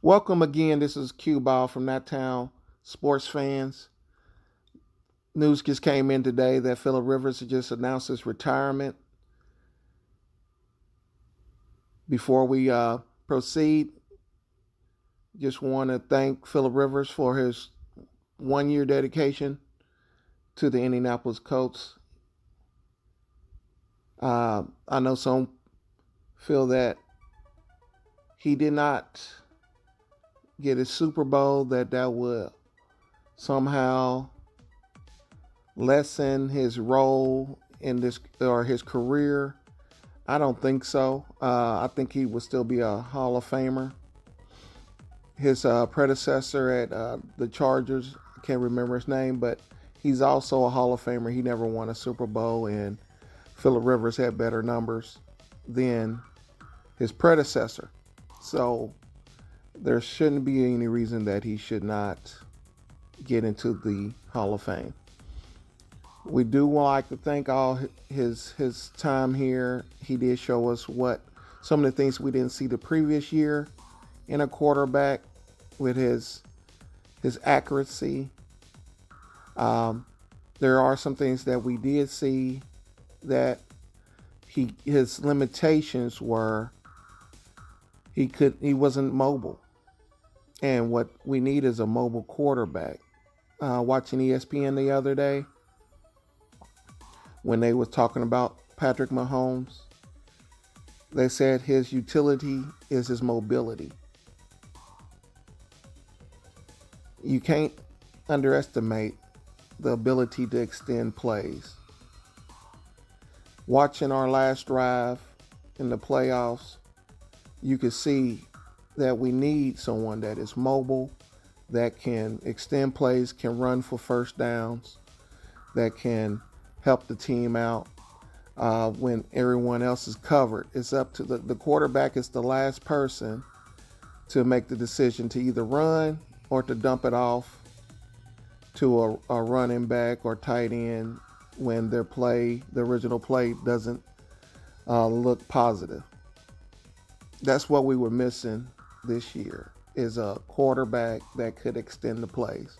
Welcome again. This is Q Ball from That Town Sports Fans. News just came in today that Phillip Rivers just announced his retirement. Before we proceed, just want to thank Phillip Rivers for his 1 year dedication to the Indianapolis Colts. I know some feel that he did not get a Super Bowl, that would somehow lessen his role in this or his career. I don't think so. I think he would still be a Hall of Famer. His predecessor at the Chargers, I can't remember his name, but he's also a Hall of Famer. He never won a Super Bowl, and Phillip Rivers had better numbers than his predecessor. So there shouldn't be any reason that he should not get into the Hall of Fame. We do like to thank all his time here. He did show us what some of the things we didn't see the previous year in a quarterback with his accuracy. There are some things that we did see that his limitations were he wasn't mobile. And what we need is a mobile quarterback. Watching ESPN the other day, when they was talking about Patrick Mahomes, they said his utility is his mobility. You can't underestimate the ability to extend plays. Watching our last drive in the playoffs, you could see that we need someone that is mobile, that can extend plays, can run for first downs, that can help the team out when everyone else is covered. It's up to the quarterback is the last person to make the decision to either run or to dump it off to a running back or tight end when the original play doesn't look positive. That's what we were missing this year, is a quarterback that could extend the plays.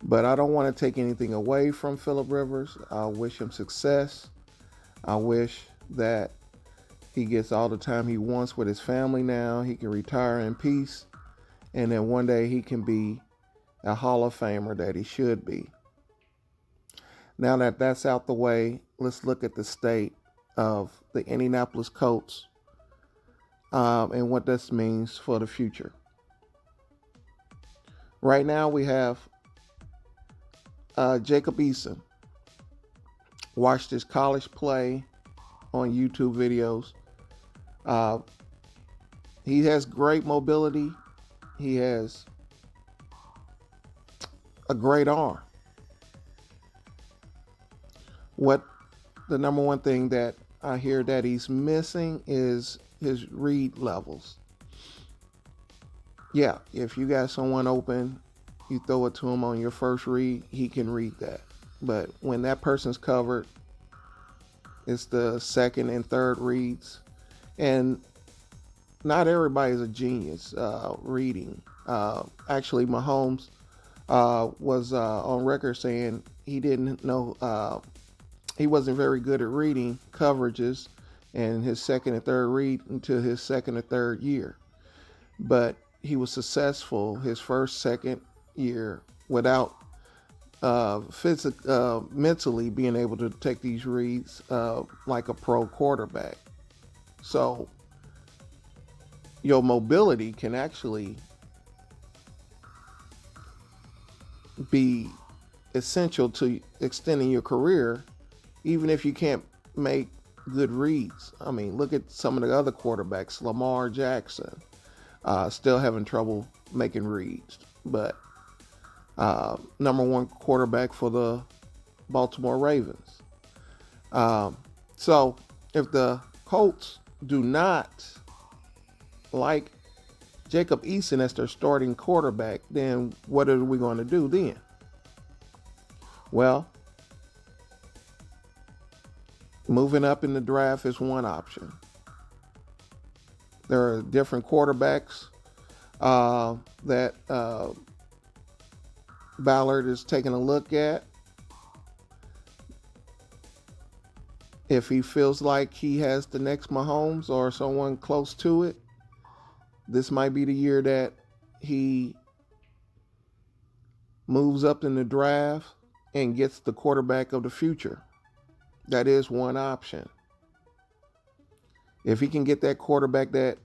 But I don't want to take anything away from Phillip Rivers. I wish him success. I wish that he gets all the time he wants with his family now. He can retire in peace. And then one day he can be a Hall of Famer that he should be. Now that that's out the way, let's look at the state of the Indianapolis Colts and what this means for the future. Right now we have Jacob Eason. Watched his college play on YouTube videos. He has great mobility. He has a great arm. What the number one thing that I hear that he's missing is his read levels. Yeah, if you got someone open, you throw it to him on your first read, he can read that. But when that person's covered, it's the second and third reads. And not everybody's a genius reading. Actually, Mahomes was on record saying he didn't know, he wasn't very good at reading coverages and his second and third read until his second or third year. But he was successful his first, second year without mentally being able to take these reads like a pro quarterback. So your mobility can actually be essential to extending your career, even if you can't make good reads. I mean, look at some of the other quarterbacks. Lamar Jackson, still having trouble making reads, but number one quarterback for the Baltimore Ravens. So if the Colts do not like Jacob Eason as their starting quarterback, then what are we going to do then? Well, moving up in the draft is one option. There are different quarterbacks that Ballard is taking a look at. If he feels like he has the next Mahomes or someone close to it, this might be the year that he moves up in the draft and gets the quarterback of the future. That is one option. If he can get that quarterback that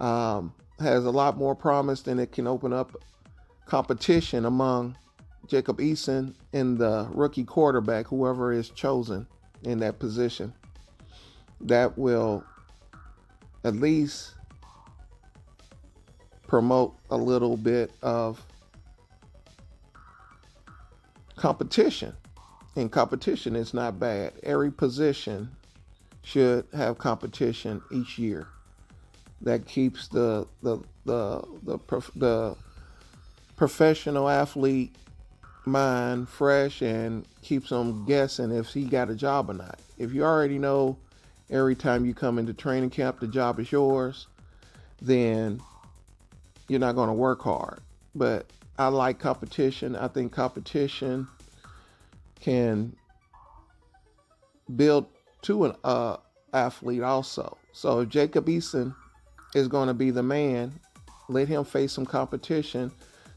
has a lot more promise, then it can open up competition among Jacob Eason and the rookie quarterback, whoever is chosen in that position. That will at least promote a little bit of competition. And competition is not bad. Every position should have competition each year. That keeps the professional athlete mind fresh and keeps them guessing if he got a job or not. If you already know every time you come into training camp the job is yours, then you're not going to work hard. But I like competition. I think competition can build to an athlete also. So if Jacob Eason is going to be the man, let him face some competition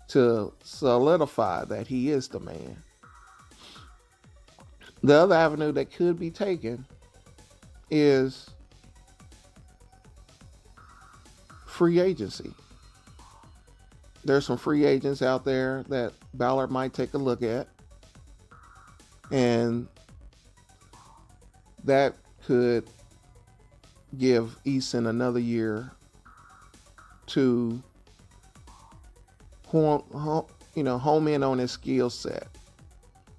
to solidify that he is the man. The other avenue that could be taken is free agency. There's some free agents out there that Ballard might take a look at, and that could give Eason another year to home in on his skill set.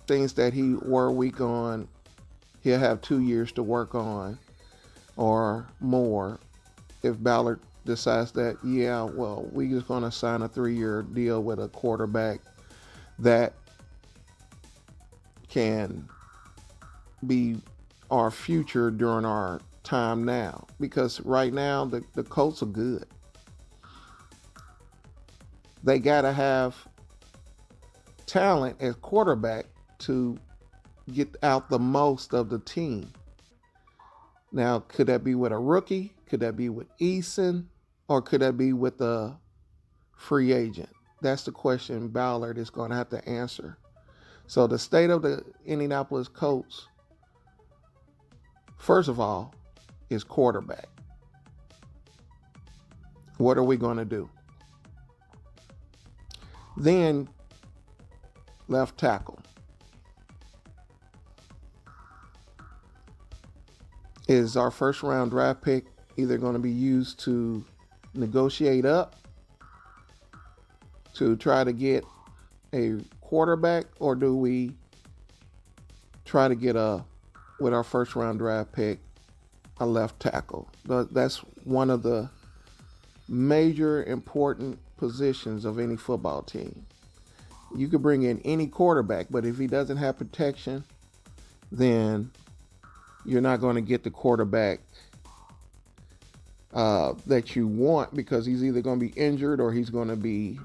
Things that he were weak on, he'll have 2 years to work on or more if Ballard decides that, we're just going to sign a 3-year deal with a quarterback that can be our future during our time now. Because right now, the Colts are good. They got to have talent as quarterback to get out the most of the team. Now, could that be with a rookie? Could that be with Eason? Or could that be with a free agent? That's the question Ballard is going to have to answer. So the state of the Indianapolis Colts, first of all, is quarterback. What are we going to do? Then left tackle. Is our first round draft pick either going to be used to negotiate up to try to get a quarterback, or do we try to get with our first round draft pick, a left tackle? That's one of the major important positions of any football team. You could bring in any quarterback, but if he doesn't have protection, then you're not going to get the quarterback that you want, because he's either going to be injured or he's going to be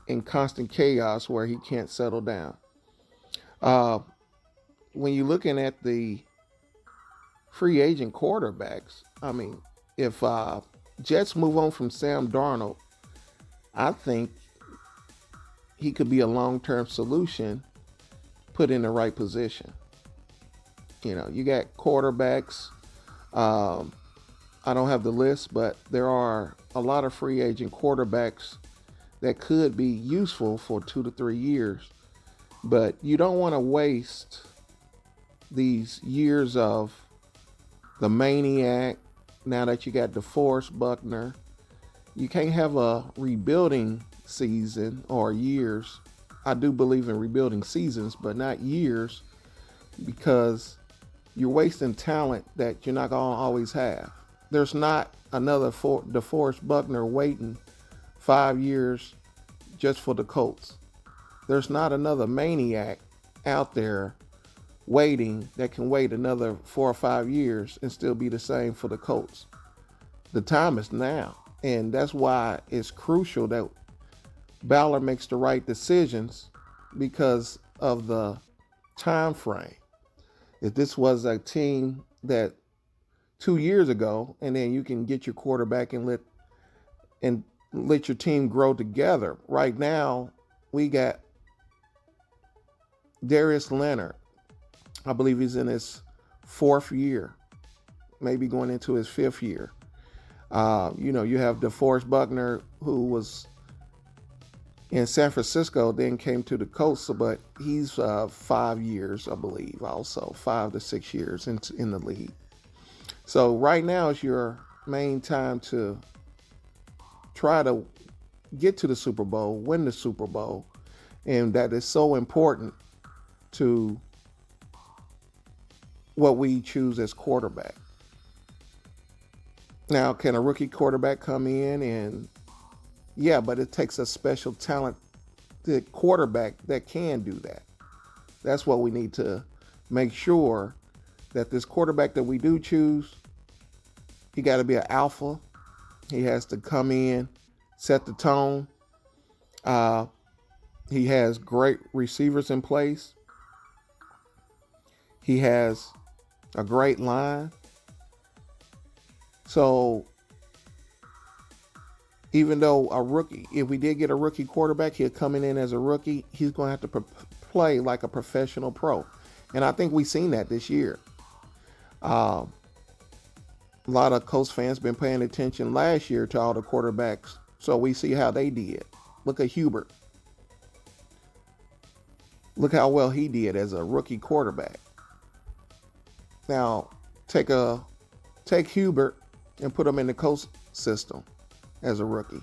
in constant chaos where he can't settle down. When you're looking at the free agent quarterbacks, if Jets move on from Sam Darnold, I think he could be a long-term solution put in the right position. You got quarterbacks. I don't have the list, but there are a lot of free agent quarterbacks that could be useful for 2 to 3 years. But you don't want to waste these years of the maniac. Now that you got DeForest Buckner, you can't have a rebuilding season or years. I do believe in rebuilding seasons, but not years, because you're wasting talent that you're not going to always have. There's not another DeForest Buckner waiting 5 years just for the Colts. There's not another maniac out there waiting that can wait another 4 or 5 years and still be the same for the Colts. The time is now. And that's why it's crucial that Ballard makes the right decisions because of the time frame. If this was a team that 2 years ago, and then you can get your quarterback and let your team grow together. Right now, we got Darius Leonard. I believe he's in his 4th year, maybe going into his 5th year. You have DeForest Buckner, who was in San Francisco, then came to the Colts, but he's 5 years, I believe, also 5 to 6 years in the league. So right now is your main time to try to get to the Super Bowl, win the Super Bowl, and that is so important to what we choose as quarterback. Now, can a rookie quarterback come in and yeah, but it takes a special talented quarterback that can do that. That's what we need to make sure that this quarterback that we do choose, he got to be an alpha. He has to come in, set the tone. He has great receivers in place. He has a great line. So even though a rookie, if we did get a rookie quarterback, he'll coming in as a rookie, he's going to have to play like a professional pro. And I think we've seen that this year. A lot of Colts fans been paying attention last year to all the quarterbacks, so we see how they did. Look at Hubert. Look how well he did as a rookie quarterback. Now, take Hubert and put him in the Colts system as a rookie.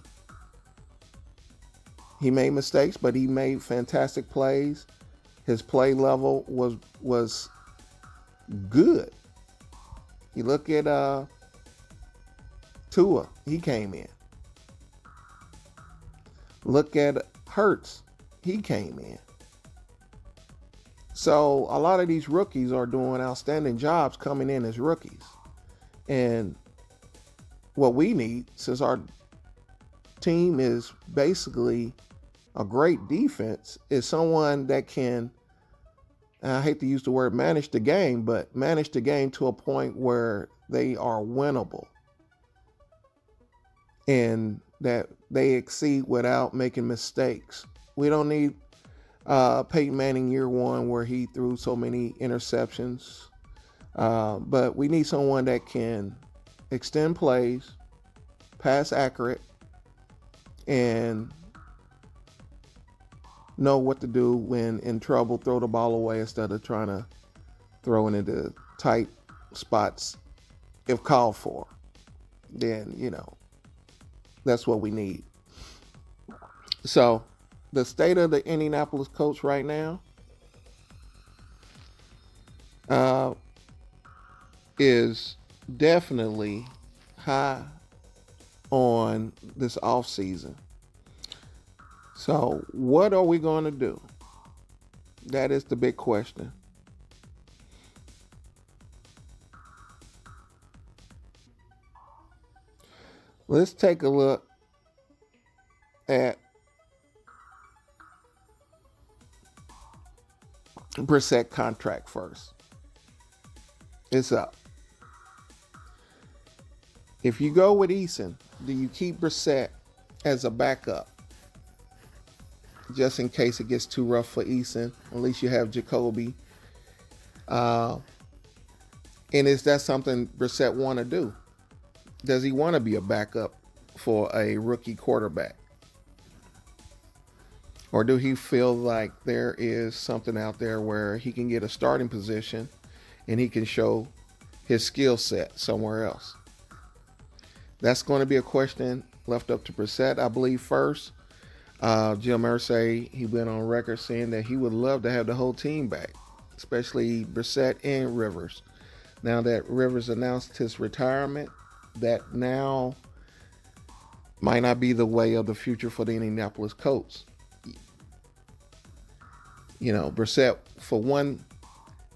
He made mistakes, but he made fantastic plays. His play level was good. You look at Tua, he came in. Look at Hurts, he came in. So a lot of these rookies are doing outstanding jobs coming in as rookies. And what we need, since our team is basically a great defense, is someone that can, I hate to use the word manage the game, but manage the game to a point where they are winnable and that they exceed without making mistakes. We don't need Peyton Manning year one where he threw so many interceptions, but we need someone that can extend plays, pass accurate, and know what to do when in trouble, throw the ball away instead of trying to throw it into tight spots if called for. Then, that's what we need. So the state of the Indianapolis Colts right now is definitely high on this off season. So what are we going to do? That is the big question. Let's take a look at Brissett contract first. It's up. If you go with Eason, do you keep Brissett as a backup? Just in case it gets too rough for Eason. At least you have Jacoby. And is that something Brissett want to do? Does he want to be a backup for a rookie quarterback? Or do he feel like there is something out there where he can get a starting position and he can show his skill set somewhere else? That's going to be a question left up to Brissett, I believe, first. Jim Irsay, he went on record saying that he would love to have the whole team back, especially Brissett and Rivers. Now that Rivers announced his retirement, that now might not be the way of the future for the Indianapolis Colts. Brissett, for one,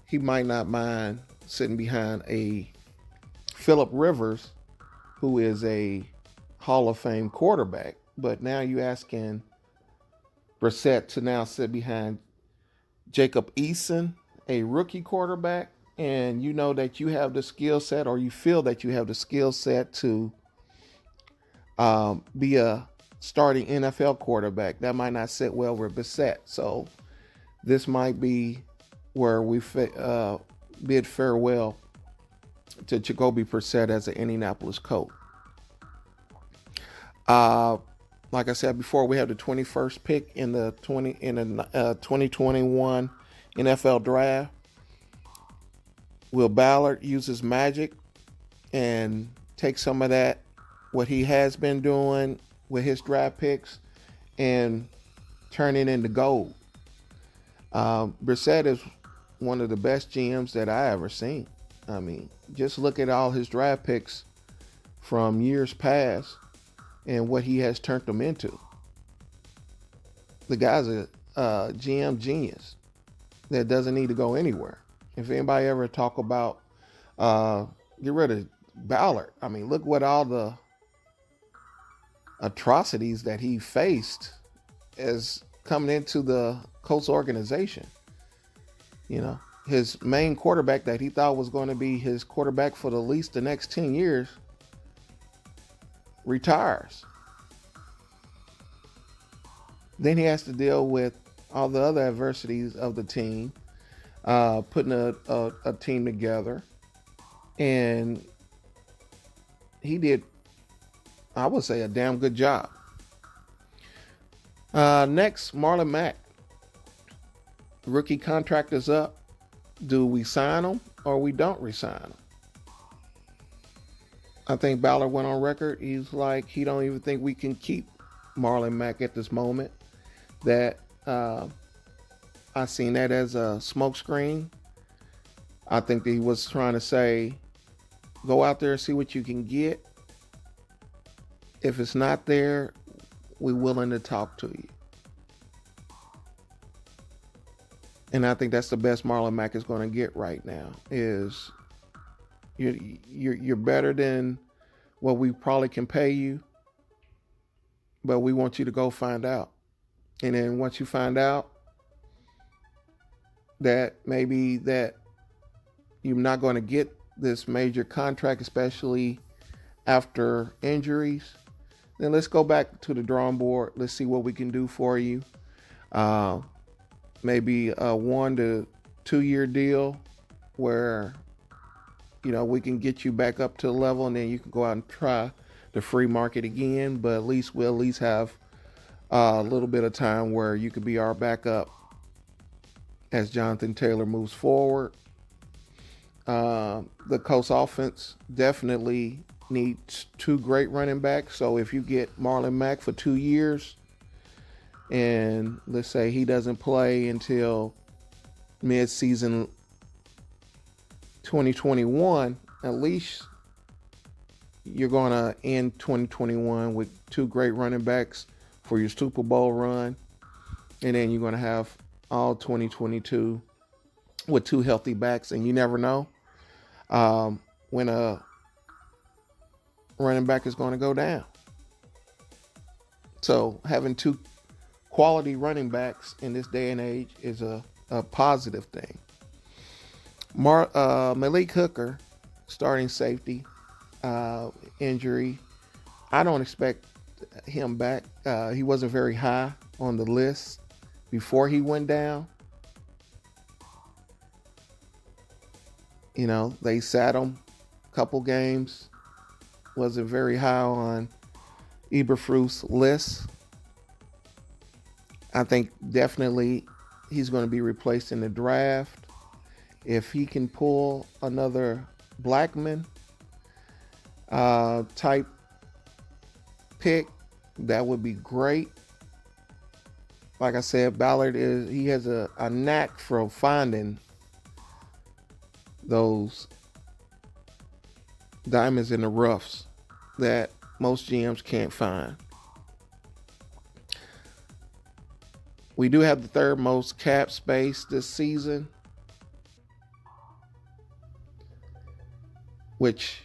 he might not mind sitting behind a Phillip Rivers, who is a Hall of Fame quarterback. But now you asking Brissett to now sit behind Jacob Eason, a rookie quarterback, and you know that you have the skill set, or you feel that you have the skill set to be a starting NFL quarterback. That might not sit well with Brissett. So this might be where we bid farewell to Jacoby Brissett as an Indianapolis Colt. Like I said before, we have the 21st pick in the 2021 NFL Draft. Will Ballard use his magic and take some of that, what he has been doing with his draft picks, and turn it into gold? Brissett is one of the best GMs that I ever seen. I mean, just look at all his draft picks from years past and what he has turned them into. The guy's a GM genius that doesn't need to go anywhere. If anybody ever talk about get rid of Ballard, I mean, look what all the atrocities that he faced as coming into the Colts organization. You know, his main quarterback that he thought was going to be his quarterback for the least the next 10 years retires. Then he has to deal with all the other adversities of the team, putting a team together. And he did, I would say, a damn good job. Next, Marlon Mack. Rookie contract is up. Do we sign him or we don't resign him? I think Ballard went on record. He's like, he don't even think we can keep Marlon Mack at this moment. That I seen that as a smokescreen. I think that he was trying to say, go out there and see what you can get. If it's not there, we're willing to talk to you. And I think that's the best Marlon Mack is going to get right now. Is you're better than what we probably can pay you, but we want you to go find out. And then once you find out that maybe that you're not going to get this major contract, especially after injuries, then let's go back to the drawing board. Let's see what we can do for you. Maybe a 1 to 2 year deal where, you know, we can get you back up to the level, and then you can go out and try the free market again. But at least we'll at least have a little bit of time where you could be our backup as Jonathan Taylor moves forward. The Colts offense definitely needs 2 great running backs. So if you get Marlon Mack for 2 years, and let's say he doesn't play until mid-season 2021, at least you're going to end 2021 with 2 great running backs for your Super Bowl run. And then you're going to have all 2022 with 2 healthy backs. And you never know when a running back is going to go down. So having 2 quality running backs in this day and age is a positive thing. Malik Hooker, starting safety, injury. I don't expect him back. He wasn't very high on the list before he went down. You know, they sat him a couple games. Wasn't very high on Eberflus list. I think definitely he's going to be replaced in the draft. If he can pull another Blackman type pick, that would be great. Like I said, Ballard he has a knack for finding those diamonds in the roughs that most GMs can't find. We do have the 3rd most cap space this season, which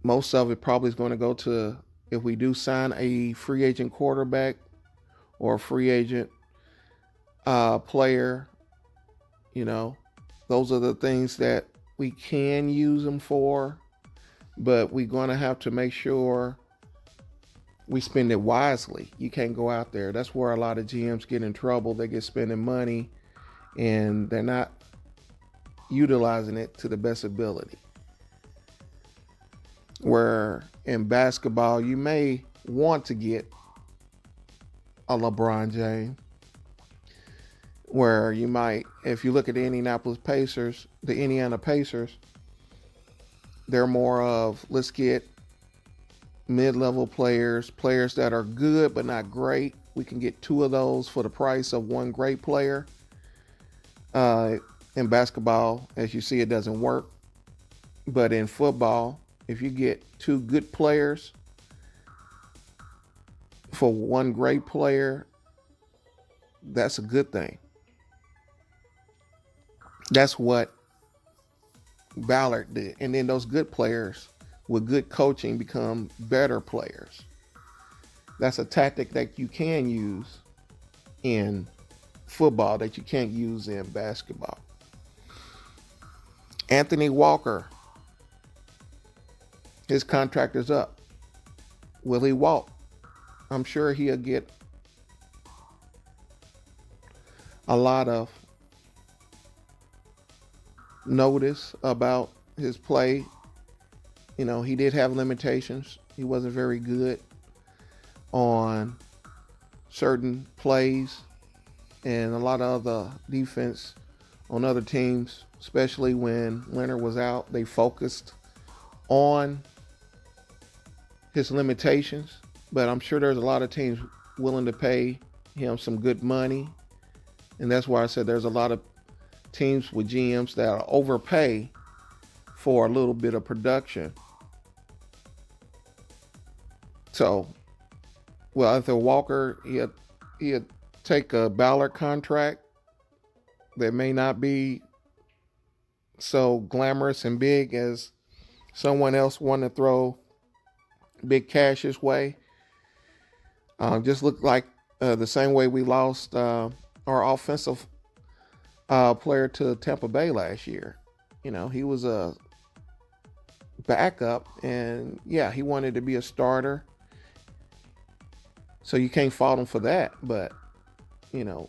most of it probably is going to go to if we do sign a free agent quarterback or a free agent player, you know, those are the things that we can use them for, but we're going to have to make sure we spend it wisely. You can't go out there. That's where a lot of GMs get in trouble. They get spending money and they're not utilizing it to the best ability. Where in basketball, you may want to get a LeBron James, where you might, if you look at the Indiana Pacers, they're more of, let's get mid-level players that are good but not great. We can get two of those for the price of one great player. In basketball, as you see, it doesn't work. But in football, if you get two good players for one great player, that's a good thing. That's what Ballard did. And then those good players with good coaching become better players. That's a tactic that you can use in football that you can't use in basketball. Anthony Walker, his contract is up. Will he walk? I'm sure he'll get a lot of notice about his play. You know, he did have limitations. He wasn't very good on certain plays, and a lot of other defense on other teams, especially when Leonard was out, they focused on his limitations. But I'm sure there's a lot of teams willing to pay him some good money. And that's why I said there's a lot of teams with GMs that overpay for a little bit of production. So, well, Arthur Walker, he'd take a Ballard contract that may not be so glamorous and big as someone else wanted to throw big cash his way. Just looked like the same way we lost our offensive player to Tampa Bay last year. You know, he was a backup, and yeah, he wanted to be a starter. So you can't fault him for that. But, you know,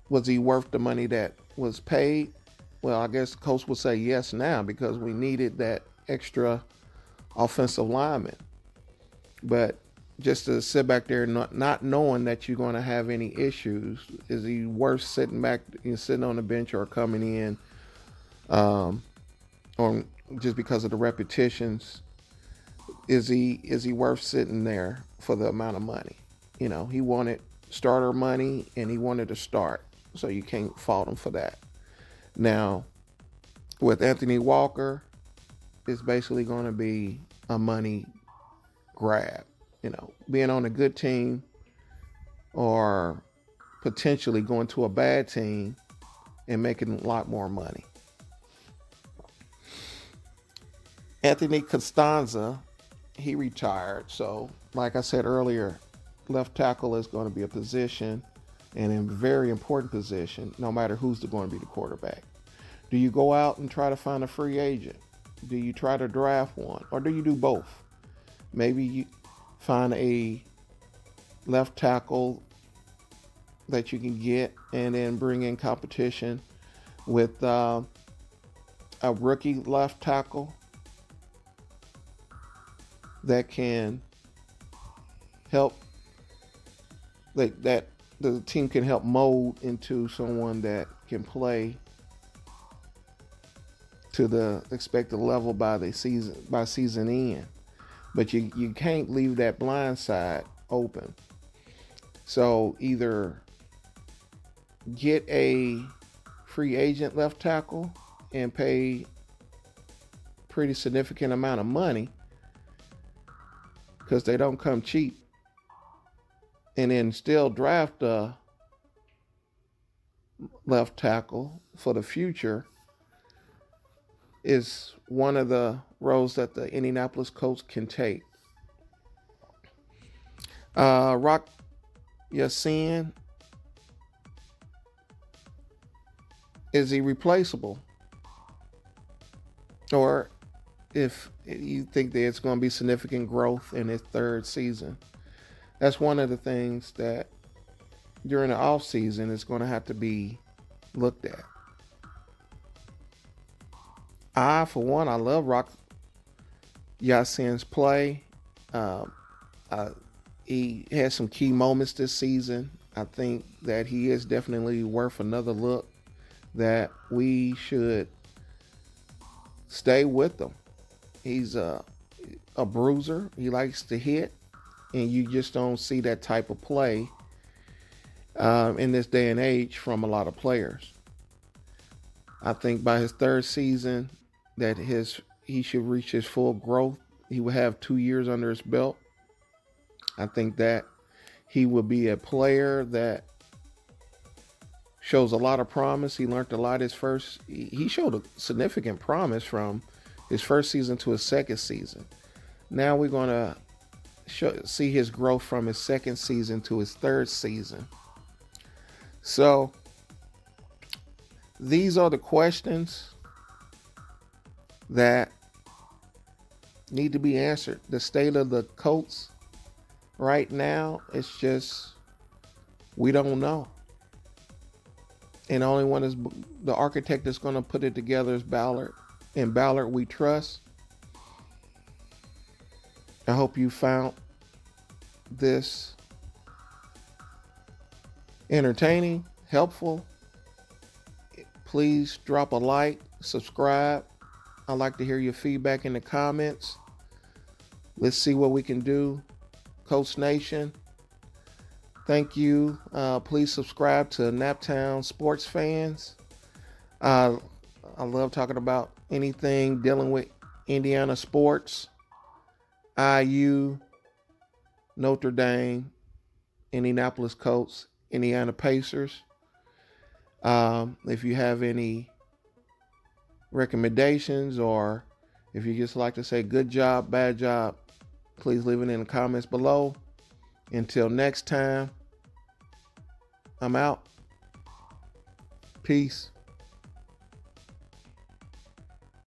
was he worth the money that was paid? Well, I guess the coach would say yes now, because we needed that extra offensive lineman. But just to sit back there not knowing that you're going to have any issues, is he worth sitting back, sitting on the bench or coming in or just because of the repetitions? Is he worth sitting there for the amount of money? You know, he wanted starter money and he wanted to start, so you can't fault him for that. Now, with Anthony Walker, it's basically going to be a money grab. You know, being on a good team or potentially going to a bad team and making a lot more money. Anthony Costanza, he retired. So, like I said earlier, left tackle is going to be a position, and a very important position, no matter who's going to be the quarterback. Do you go out and try to find a free agent? Do you try to draft one? Or do you do both? Maybe you find a left tackle that you can get and then bring in competition with a rookie left tackle that can help, that the team can help mold into someone that can play to the expected level by season end. But you can't leave that blind side open. So either get a free agent left tackle and pay pretty significant amount of money, because they don't come cheap, and then still draft a left tackle for the future, is one of the roles that the Indianapolis Colts can take. Rock Yassin, is he replaceable? Or if you think there's going to be significant growth in his third season, that's one of the things that during the off season is going to have to be looked at. For one, I love Rock Yassin's play. Um, uh, he has some key moments this season. I think that he is definitely worth another look. That we should stay with him. He's a bruiser. He likes to hit, and you just don't see that type of play in this day and age from a lot of players. I think by his third season, that he should reach his full growth. He will have 2 years under his belt. I think that he will be a player that shows a lot of promise. He learned a lot his first. He showed a significant promise from his first season to his second season. Now we're going to see his growth from his second season to his third season. So these are the questions that need to be answered. The state of the Colts right now, it's just, we don't know. And the only one is the architect that's going to put it together is Ballard. And Ballard we trust. I hope you found this entertaining, helpful. Please drop a like, subscribe. I'd like to hear your feedback in the comments. Let's see what we can do. Colts Nation, thank you. Please subscribe to Naptown Sports Fans. I love talking about anything dealing with Indiana sports. IU, Notre Dame, Indianapolis Colts, Indiana Pacers. If you have any recommendations, or if you just like to say good job, bad job, please leave it in the comments below. Until next time, I'm out. Peace.